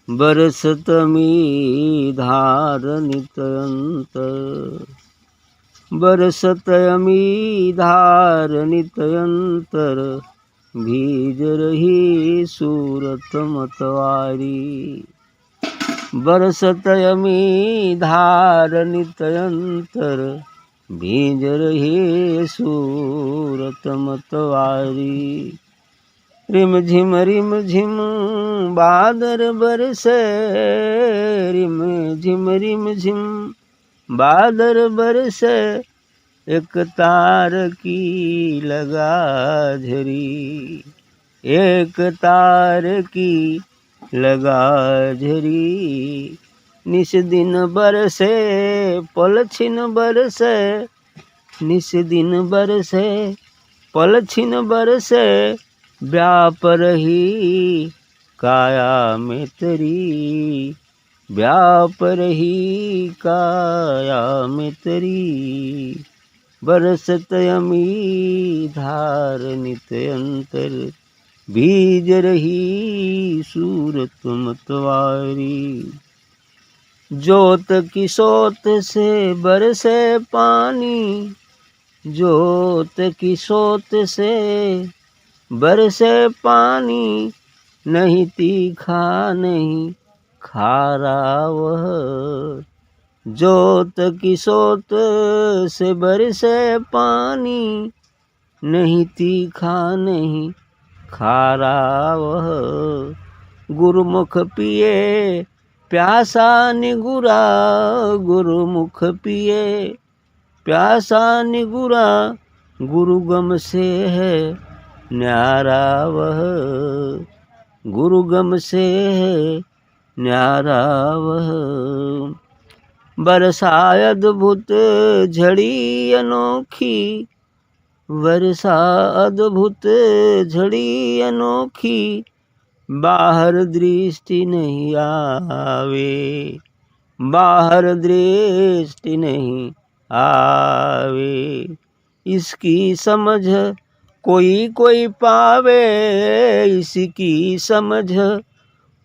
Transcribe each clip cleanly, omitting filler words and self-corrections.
बरसत मी धार नितयंतर, बरसत मी धार नितयंतर, भीज रही सूरत मतवारी। बरसत मी धार नितयंतर, भीज रही सूरत मतवारी। रिम झिम बादर बरसे, रिम झिम बादर बरसे, एक तार की लगा झरी, एक तार की लगा झरी। निस दिन बरसे पलछिन बरसे, निस दिन बरसे पलछिन बरसे, व्याप रही काया में तेरी, व्याप रही काया में तेरी। बरसत अमी धार नितयंतर, भीज रही सूरत मतवारी। जोत की सोत से बरसे पानी, जोत की सोत से बरसे पानी, नहीं तीखा नहीं खारा वह। जोत की सोत से बरसे पानी, नहीं तीखा नहीं खारा वह। गुरुमुख पिए प्यासा निगुरा, गुरुमुख पिए प्यासा निगुरा, गुरुगम से है न्यारा वह, गुरुगम से है न्यारा वह। बरसा अद्भुत झड़ी अनोखी, वर्षा अद्भुत झड़ी अनोखी, बाहर दृष्टि नहीं आवे, बाहर दृष्टि नहीं आवे। इसकी समझ कोई कोई पावे, इसकी समझ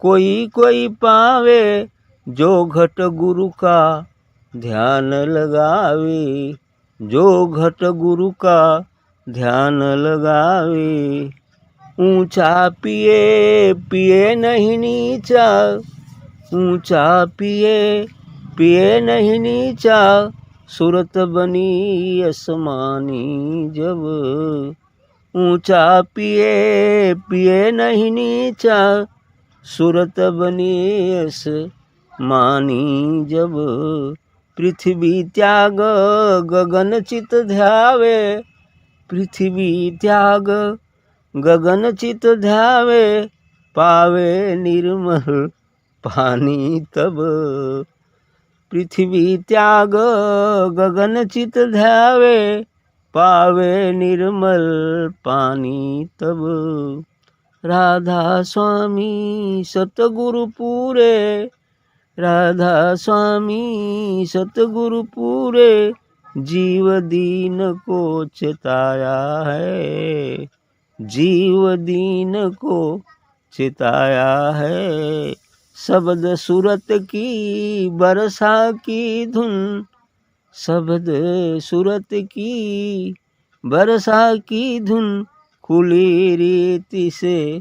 कोई कोई पावे, जो घट गुरु का ध्यान लगावे, जो घट गुरु का ध्यान लगावे। ऊंचा पिए पिए नहीं नीचा, ऊंचा पिए पिए नहीं नीचा, सूरत बनी आसमानी जब। ऊंचा पिए पिए नहीं नीचा, सूरत बनी आसमानी जब। पृथ्वी त्याग गगन चित ध्यावे, पृथ्वी त्याग गगन चित ध्यावे, पावे निर्मल पानी तब। पृथ्वी त्याग गगन चित ध्यावे, पावे निर्मल पानी तब। राधा स्वामी सतगुरु पूरे, राधा स्वामी सतगुरु पूरे, जीव दीन को चिताया है, जीव दीन को चिताया है। शब्द सूरत की बरसा की धुन, शब्द सूरत की बरसा की धुन, खुली रीति से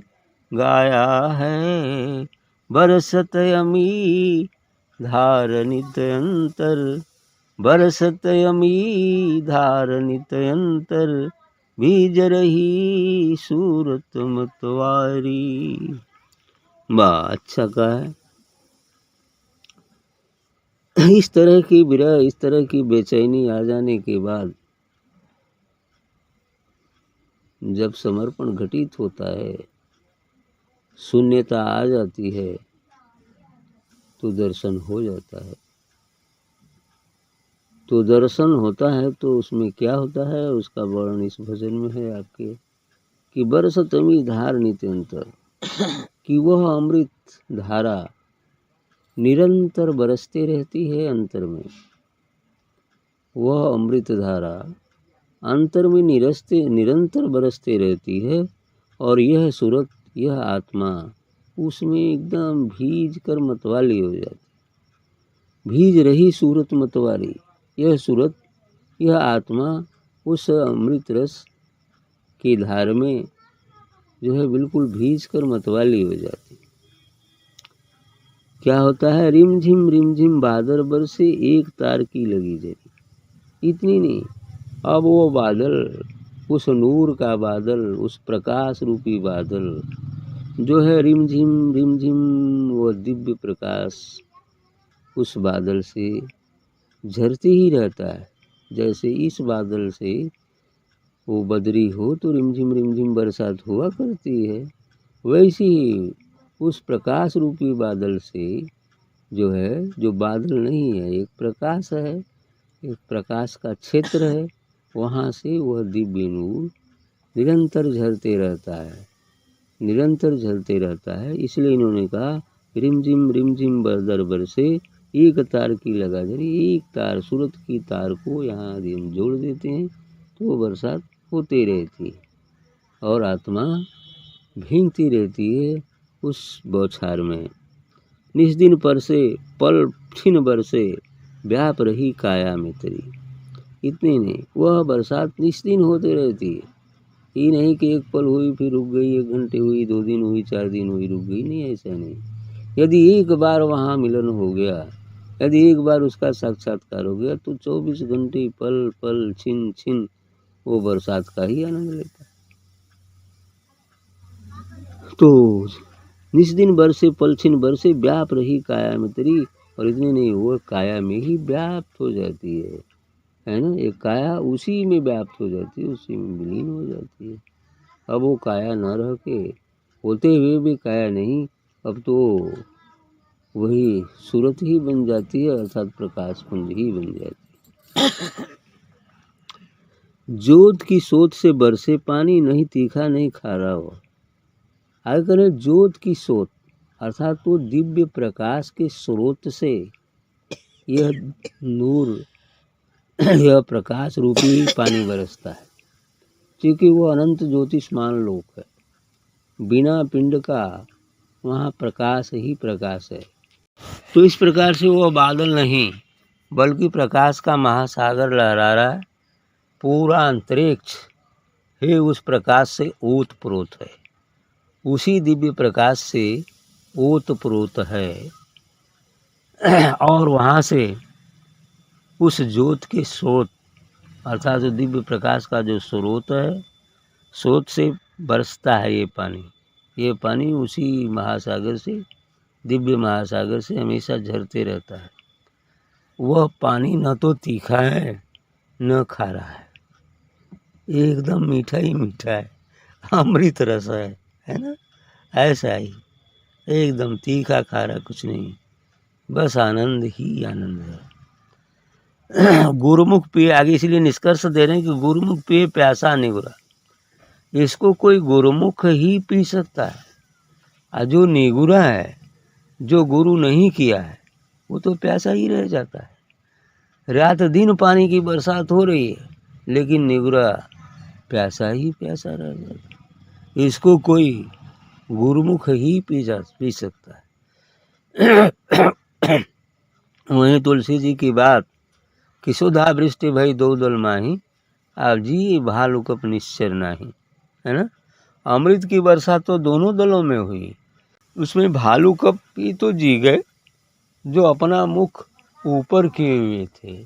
गाया है। बरसत अमी धार नितयंतर, बरसत अमी धार नितयंतर, भीज रही सूरत मतवारी। वाह, अच्छा का है। इस तरह की विरह, इस तरह की बेचैनी आ जाने के बाद जब समर्पण घटित होता है, शून्यता आ जाती है, तो दर्शन हो जाता है। तो दर्शन होता है तो उसमें क्या होता है, उसका वर्णन इस भजन में है आपके कि बरसतमी धार नित्यंतर, कि वह अमृत धारा निरंतर बरसते रहती है अंतर में। वह अमृत धारा अंतर में निरंतर बरसते रहती है। और यह सूरत, यह आत्मा उसमें एकदम भीज कर मतवाली हो जाती। भीज रही सूरत मतवारी, यह सूरत, यह आत्मा उस अमृत रस की धार में जो है बिल्कुल भीज कर मतवाली हो जाती। क्या होता है, रिम झिम बादल बरसे एक तार की लगी जरी। इतनी नहीं, अब वो बादल, उस नूर का बादल, उस प्रकाश रूपी बादल जो है रिम झिम वो दिव्य प्रकाश उस बादल से झरते ही रहता है। जैसे इस बादल से वो बदरी हो तो रिम झिम बरसात हुआ करती है, वैसे ही उस प्रकाश रूपी बादल से जो है, जो बादल नहीं है, एक प्रकाश है, एक प्रकाश का क्षेत्र है, वहाँ से वह दिव्य नूर निरंतर झरते रहता है, निरंतर झरते रहता है। इसलिए इन्होंने कहा रिम झिम बदर बरसे एक तार की लगा जरी। एक तार, सूरत की तार को यहाँ हम जोड़ देते हैं तो वो बरसात होती रहती है और आत्मा भींगती रहती है उस बौछार में। निस्दिन पर से पल छिन बरसे व्याप रही काया में तेरी। इतनी नहीं, वह बरसात निस्दिन होती रहती है। ये नहीं कि एक पल हुई फिर रुक गई, 1 घंटे हुई, 2 दिन हुई, 4 दिन हुई, रुक गई, नहीं, ऐसा नहीं। यदि एक बार वहाँ मिलन हो गया, यदि एक बार उसका साक्षात्कार हो गया तो 24 घंटे पल पल छिन छिन वो बरसात का ही आनंद लेता है। तो निस्दिन बरसे पल छिन बरसे व्याप रही काया में तेरी। और इतनी नहीं, वो काया में ही व्याप्त हो जाती है ना। एक काया उसी में व्याप्त हो जाती है, उसी में विलीन हो जाती है। अब वो काया न रह के, होते हुए भी काया नहीं, अब तो वही सूरत ही बन जाती है, अर्थात प्रकाश पुंज ही बन जाती है। जोत की सोत से बरसे पानी, नहीं तीखा नहीं खारा हो। आगे करें जोत की सोत, अर्थात तो दिव्य प्रकाश के स्रोत से यह नूर, यह प्रकाश रूपी पानी बरसता है, क्योंकि वो अनंत ज्योतिष्मान लोक है। बिना पिंड का वहाँ प्रकाश ही प्रकाश है। तो इस प्रकार से वो बादल नहीं बल्कि प्रकाश का महासागर लहरा रहा है। पूरा अंतरिक्ष ही उस प्रकाश से ओतप्रोत है, उसी दिव्य प्रकाश से ओतप्रोत है। और वहाँ से उस ज्योत के स्रोत, अर्थात जो दिव्य प्रकाश का जो स्रोत है, स्रोत से बरसता है ये पानी। ये पानी उसी महासागर से, दिव्य महासागर से हमेशा झरते रहता है। वह पानी न तो तीखा है न खारा है, एकदम मीठा ही मीठा है, अमृत रस है ना। ऐसा ही एकदम तीखा खारा कुछ नहीं, बस आनंद ही आनंद है। गुरुमुख पिए, आगे इसलिए निष्कर्ष दे रहे हैं कि गुरुमुख पिए प्यासा निगुरा। इसको कोई गुरुमुख ही पी सकता है, और जो निगुरा है, जो गुरु नहीं किया है, वो तो प्यासा ही रह जाता है। रात दिन पानी की बरसात हो रही है, लेकिन निगुरा प्यासा ही प्यासा रह जाता है। इसको कोई गुरुमुख ही पी सकता है। वहीं तुलसी जी की बात कि सुधा वृष्टि भई दो दल माही, आप जी भालू कप निश्चर नाही, है ना। अमृत की वर्षा तो दोनों दलों में हुई। उसमें भालू कप ही तो जी गए, जो अपना मुख ऊपर किए हुए थे।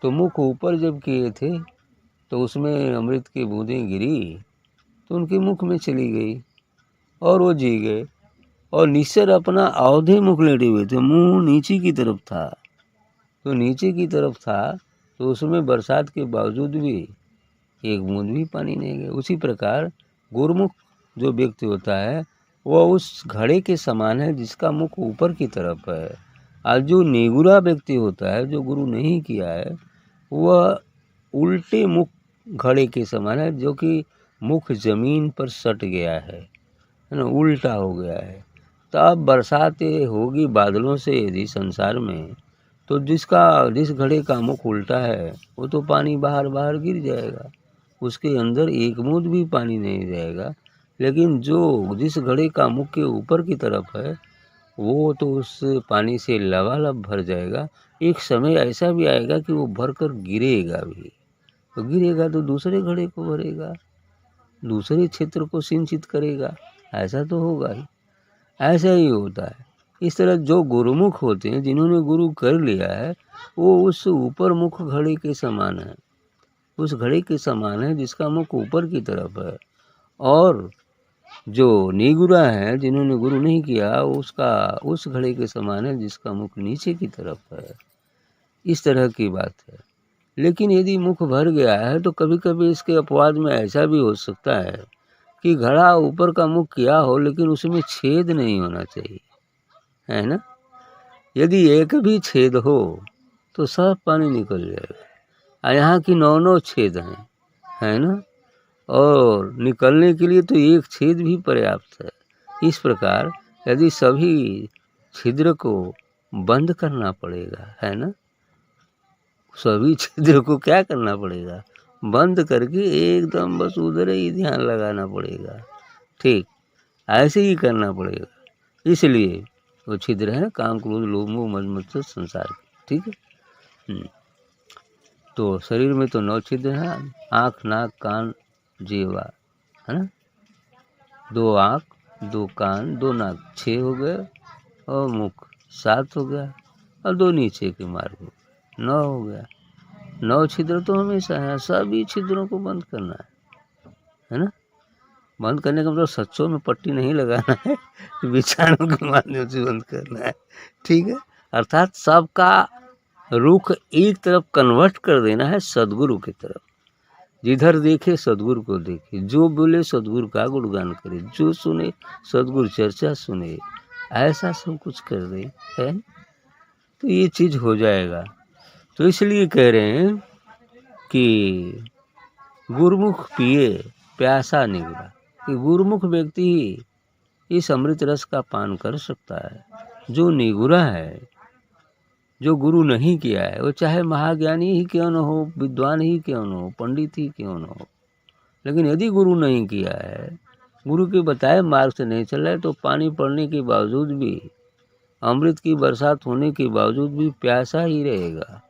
तो मुख ऊपर जब किए थे तो उसमें अमृत की बूंदें गिरी तो उनके मुख में चली गई और वो जी गए। और निश्चर अपना औधे मुख लेटे हुए थे, मुंह नीचे की तरफ था, तो नीचे की तरफ था तो उसमें बरसात के बावजूद भी एक बूंद भी पानी नहीं गया। उसी प्रकार गुरुमुख जो व्यक्ति होता है वह उस घड़े के समान है जिसका मुख ऊपर की तरफ है, और जो निगुरा व्यक्ति होता है, जो गुरु नहीं किया है, वह उल्टे मुख घड़े के समान है, जो कि मुख जमीन पर सट गया है ना, उल्टा हो गया है। तब बरसात होगी बादलों से यदि संसार में, तो जिस घड़े का मुख उल्टा है वो तो पानी बाहर बाहर गिर जाएगा, उसके अंदर एक बूंद भी पानी नहीं रहेगा। लेकिन जो जिस घड़े का मुख के ऊपर की तरफ है वो तो उस पानी से लबालब भर जाएगा। एक समय ऐसा भी आएगा कि वो भरकर गिरेगा भी, तो गिरेगा तो दूसरे घड़े को भरेगा, दूसरे क्षेत्र को सिंचित करेगा, ऐसा तो होगा ही। ऐसा ही होता है। इस तरह जो गुरुमुख होते हैं, जिन्होंने गुरु कर लिया है, वो उस ऊपर मुख घड़े के समान है, उस घड़े के समान है जिसका मुख ऊपर की तरफ है। और जो निगुरा है, जिन्होंने गुरु नहीं किया, उसका उस घड़े के समान है जिसका मुख नीचे की तरफ है। इस तरह की बात है। लेकिन यदि मुख भर गया है तो कभी कभी इसके अपवाद में ऐसा भी हो सकता है कि घड़ा ऊपर का मुख किया हो लेकिन उसमें छेद नहीं होना चाहिए, है ना। यदि एक भी छेद हो तो सब पानी निकल जाएगा। और यहाँ की 9 छेद हैं, है ना, और निकलने के लिए तो एक छेद भी पर्याप्त है। इस प्रकार यदि सभी छिद्र को बंद करना पड़ेगा, है ना, सभी छिद्र को क्या करना पड़ेगा, बंद करके एकदम बस उधर ही ध्यान लगाना पड़ेगा। ठीक ऐसे ही करना पड़ेगा। इसलिए वो छिद्र है काम, क्रोध, लोभ, मोह, मद मत्सर संसार के। ठीक है। तो शरीर में तो 9 छिद्र हैं, आँख, नाक, कान, जीवा, है ना, 2 आँख, 2 कान, 2 नाक, 6 हो गए, और मुख 7 हो गया, और 2 नीचे के मार्ग हो, 9 हो गया। 9 छिद्र तो हमेशा है, सभी छिद्रों को बंद करना है ना। बंद करने का मतलब सच्चों में पट्टी नहीं लगाना है, विचारों के माध्यम से बंद करना है। ठीक है। अर्थात सबका रुख एक तरफ कन्वर्ट कर देना है, सदगुरु की तरफ। जिधर देखे सदगुरु को देखे, जो बोले सदगुरु का गुणगान करे, जो सुने सदगुरु चर्चा सुने, ऐसा सब कुछ कर दे, है तो ये चीज हो जाएगा। तो इसलिए कह रहे हैं कि गुरुमुख पिए प्यासा निगुरा, कि गुरुमुख व्यक्ति ही इस अमृत रस का पान कर सकता है। जो निगुरा है, जो गुरु नहीं किया है, वो चाहे महाज्ञानी ही क्यों न हो, विद्वान ही क्यों न हो, पंडित ही क्यों न हो, लेकिन यदि गुरु नहीं किया है, गुरु के बताए मार्ग से नहीं चला है, तो पानी पड़ने के बावजूद भी, अमृत की बरसात होने के बावजूद भी प्यासा ही रहेगा,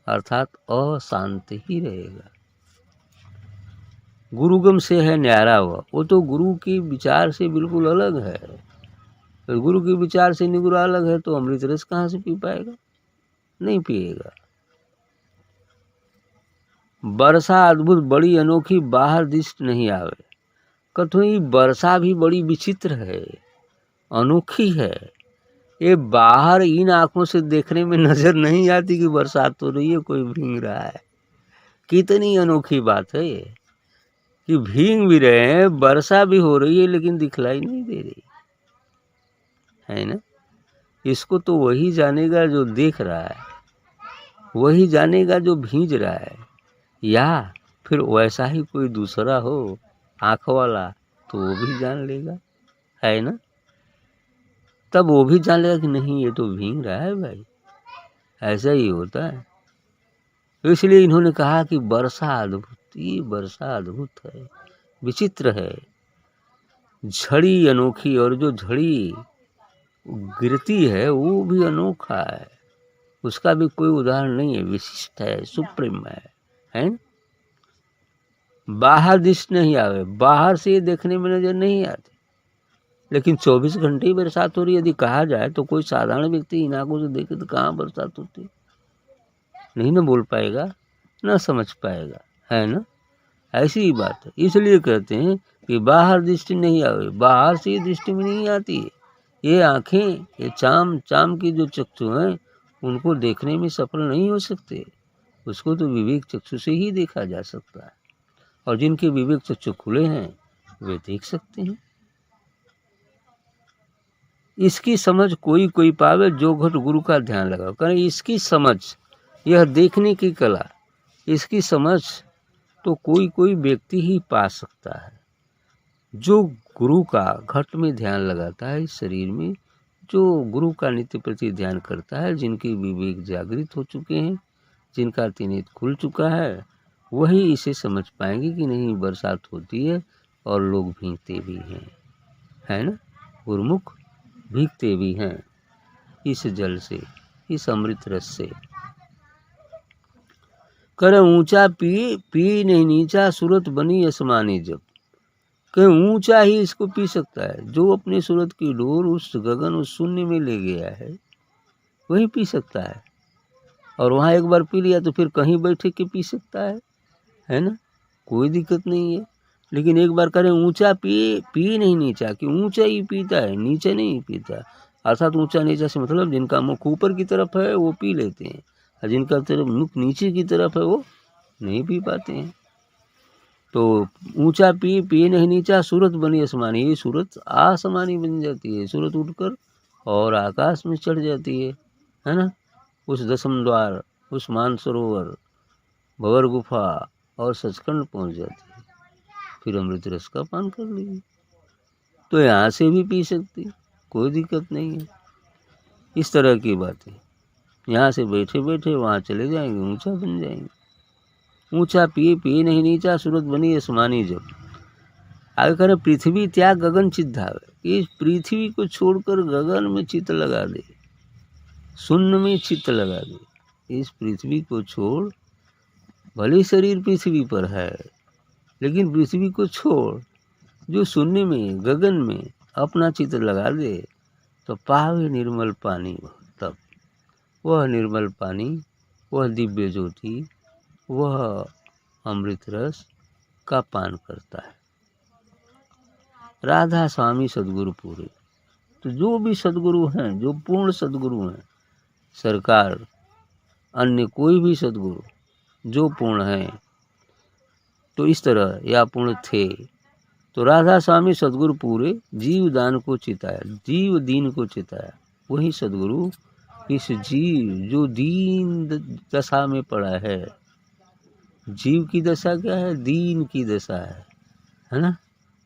अर्थात अशांत ही रहेगा। गुरुगम से है न्यारा हुआ, वो तो गुरु के विचार से बिल्कुल अलग है। तो गुरु के विचार से निगुरा अलग है, तो अमृत रस कहाँ से पी पाएगा, नहीं पिएगा। वर्षा अद्भुत बड़ी अनोखी, बाहर दृष्टि नहीं आवे। कथोई वर्षा भी बड़ी विचित्र है, अनोखी है। ये बाहर इन आंखों से देखने में नजर नहीं आती कि बरसात हो रही है, कोई भीग रहा है। कितनी अनोखी बात है ये, कि भीग भी रहे हैं, वर्षा भी हो रही है, लेकिन दिखलाई नहीं दे रही, है ना। इसको तो वही जानेगा जो देख रहा है, वही जानेगा जो भींज रहा है, या फिर वैसा ही कोई दूसरा हो आँख वाला, तो वो भी जान लेगा, है ना। तब वो भी जान लेगा कि नहीं, ये तो भीग रहा है भाई। ऐसा ही होता है। तो इसलिए इन्होंने कहा कि वर्षा अद्भुत, ये वर्षा अद्भुत है, विचित्र है, झड़ी अनोखी, और जो झड़ी गिरती है वो भी अनोखा है, उसका भी कोई उदाहरण नहीं है, विशिष्ट है, सुप्रीम है ना? बाहर दृष्टि नहीं आवे, बाहर से देखने में नजर नहीं आती, लेकिन 24 घंटे ही बरसात हो रही है यदि कहा जाए, तो कोई साधारण व्यक्ति इन आंखों से देखे तो कहाँ बरसात होती, नहीं ना बोल पाएगा, ना समझ पाएगा, है ना। ऐसी ही बात है। इसलिए कहते हैं कि बाहर दृष्टि नहीं आवे, बाहर से दृष्टि में नहीं आती है। ये आँखें, ये चाम की जो चक्षु हैं, उनको देखने में सफल नहीं हो सकते, उसको तो विवेक चक्षु से ही देखा जा सकता है, और जिनके विवेक चक्षु खुले हैं वे देख सकते हैं। इसकी समझ कोई कोई पावे, जो घट गुरु का ध्यान लगाओ। कारण इसकी समझ, यह देखने की कला, इसकी समझ तो कोई कोई व्यक्ति ही पा सकता है, जो गुरु का घट में ध्यान लगाता है, इस शरीर में जो गुरु का नित्य प्रति ध्यान करता है, जिनके विवेक जागृत हो चुके हैं, जिनका तिनेत खुल चुका है, वही इसे समझ पाएंगे कि नहीं बरसात होती है और लोग भीगते भी हैं, है ना। गुरुमुख भीगते भी हैं इस जल से, इस अमृत रस से। करे ऊंचा पी पी नहीं नीचा, सूरत बनी आसमानी जब। कहीं ऊंचा ही इसको पी सकता है, जो अपनी सूरत की डोर उस गगन उस शून्य में ले गया है वही पी सकता है। और वहाँ एक बार पी लिया तो फिर कहीं बैठे के पी सकता है ना, कोई दिक्कत नहीं है। लेकिन एक बार करें ऊंचा पी नहीं नीचा, कि ऊंचा ही पीता है, नीचे नहीं पीता। अर्थात ऊंचा नीचा से मतलब जिनका मुख ऊपर की तरफ है वो पी लेते हैं, और जिनका तरफ मुख नीचे की तरफ है वो नहीं पी पाते हैं। तो ऊंचा पी नहीं नीचा, सूरत बनी आसमानी। ये सूरत आसमानी बन जाती है, सूरत उठकर और आकाश में चढ़ जाती है ना। उस दसम द्वार, उस मानसरोवर, भंवर गुफा और सचखंड पहुंच जाती है। फिर अमृत रस का पान कर लीजिए। तो यहाँ से भी पी सकती, कोई दिक्कत नहीं है। इस तरह की बातें, यहाँ से बैठे बैठे वहाँ चले जाएंगे, ऊंचा बन जाएंगे। ऊंचा पी नहीं नीचा, सूरत बनी आसमानी जब। आगे करें पृथ्वी त्याग गगन चित धावे। इस पृथ्वी को छोड़कर गगन में चित्त लगा दे, शून्य में चित्त लगा दे। इस पृथ्वी को छोड़, भले शरीर पृथ्वी पर है लेकिन पृथ्वी को छोड़, जो शून्य में गगन में अपना चित्त लगा दे तो पावे निर्मल पानी। तब वह निर्मल पानी, वह दिव्य ज्योति, वह अमृत रस का पान करता है। राधा स्वामी सदगुरु पूरे। तो जो भी सदगुरु हैं, जो पूर्ण सदगुरु हैं, सरकार अन्य कोई भी सदगुरु जो पूर्ण हैं, तो इस तरह या पूर्ण थे, तो राधा स्वामी सदगुरु पूरे जीव दान को चिताया, जीव दीन को चिताया। वही सदगुरु इस जीव जो दीन दशा में पड़ा है, जीव की दशा क्या है, दीन की दशा है ना।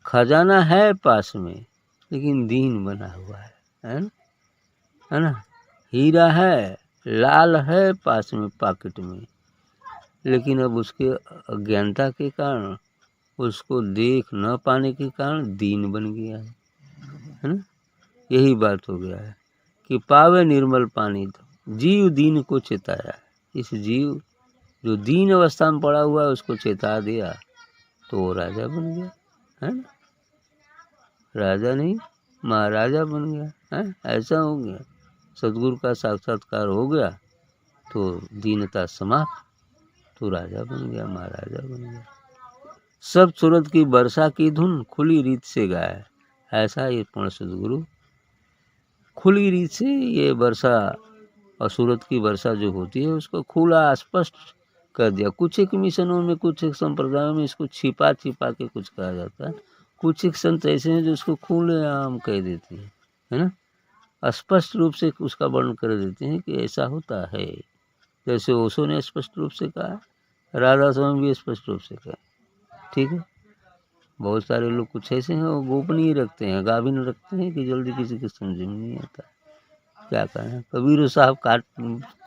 खजाना है पास में लेकिन दीन बना हुआ है ना। हीरा है, लाल है पास में पॉकेट में, लेकिन अब उसके अज्ञानता के कारण, उसको देख न पाने के कारण दीन बन गया है ना। यही बात हो गया है कि पावे निर्मल पानी, तो जीव दीन को चेताया। इस जीव जो दीन अवस्था में पड़ा हुआ है उसको चेता दिया तो वो राजा बन गया है ना। राजा नहीं महाराजा बन गया है, ऐसा हो गया। सदगुरु का साक्षात्कार हो गया तो दीनता समाप्त, तो राजा बन गया, महाराजा बन गया। सब सूरत की वर्षा की धुन खुली रीत से गाए। ऐसा ये पूर्ण सदगुरु खुली रीत से ये वर्षा और सूरत की वर्षा जो होती है उसको खुला स्पष्ट कर दिया। कुछ एक मिशनों में, कुछ एक संप्रदायों में इसको छिपा छिपा के कुछ कहा जाता है। कुछ एक संत ऐसे हैं जो उसको खुलेआम कह देते हैं, है ना। स्पष्ट रूप से उसका वर्णन कर देते हैं कि ऐसा होता है। जैसे ओशो ने स्पष्ट रूप से कहा, राधा स्वामी भी स्पष्ट रूप से कहा, ठीक है। बहुत सारे लोग कुछ ऐसे हैं वो गोपनीय रखते हैं, गाभिन रखते हैं कि जल्दी किसी के समझ में नहीं आता। क्या कहें, कबीर साहब काट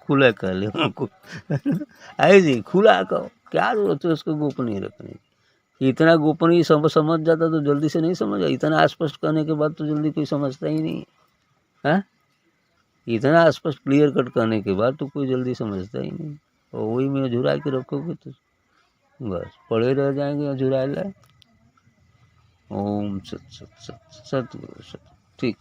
खुला कर ले उनको ऐसे खुला कहो, क्या जरूरत है उसको गोपनीय रखने की। इतना गोपनीय समझ जाता तो जल्दी से नहीं समझा। इतना स्पष्ट करने के बाद तो जल्दी कोई समझता ही नहीं है। इतना स्पष्ट क्लियर कट करने के बाद तो कोई जल्दी समझता ही नहीं। और वही में झुरा के रखोगे तो बस पड़े रह जाएंगे झुराए लाए। ओम सत सत सत सतगुरु सत। ठीक।